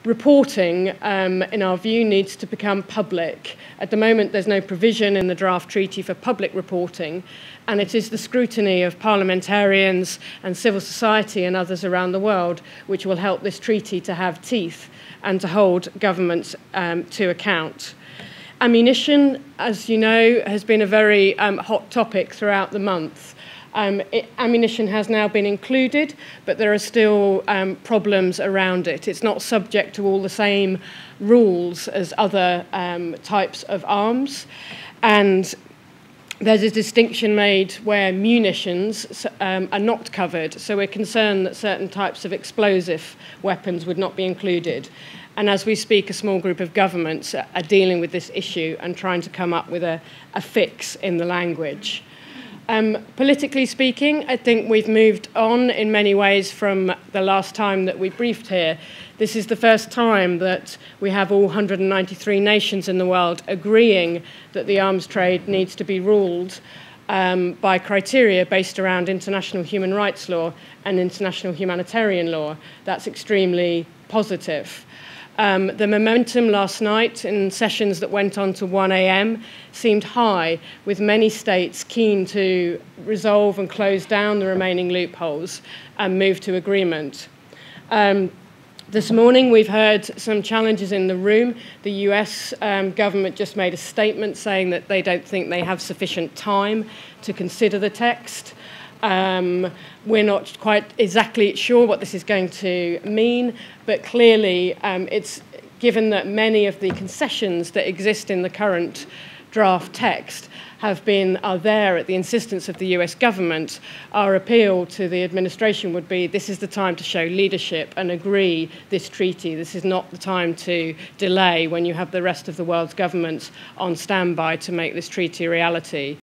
reporting, in our view, needs to become public. At the moment, there's no provision in the draft treaty for public reporting, and it is the scrutiny of parliamentarians and civil society and others around the world which will help this treaty to have teeth and to hold governments to account. Ammunition, as you know, has been a very hot topic throughout the month. Ammunition has now been included, but there are still problems around it. It's not subject to all the same rules as other types of arms, and there's a distinction made where munitions are not covered, so we're concerned that certain types of explosive weapons would not be included. And as we speak, a small group of governments are dealing with this issue and trying to come up with a fix in the language. Politically speaking, I think we've moved on in many ways from the last time that we briefed here. This is the first time that we have all 193 nations in the world agreeing that the arms trade needs to be ruled by criteria based around international human rights law and international humanitarian law. That's extremely positive. The momentum last night in sessions that went on to 1 a.m. seemed high, with many states keen to resolve and close down the remaining loopholes and move to agreement. This morning we've heard some challenges in the room. The US government just made a statement saying that they don't think they have sufficient time to consider the text. We're not quite exactly sure what this is going to mean, but clearly it's given that many of the concessions that exist in the current draft text are there at the insistence of the US government. Our appeal to the administration would be this is the time to show leadership and agree this treaty. This is not the time to delay when you have the rest of the world's governments on standby to make this treaty a reality.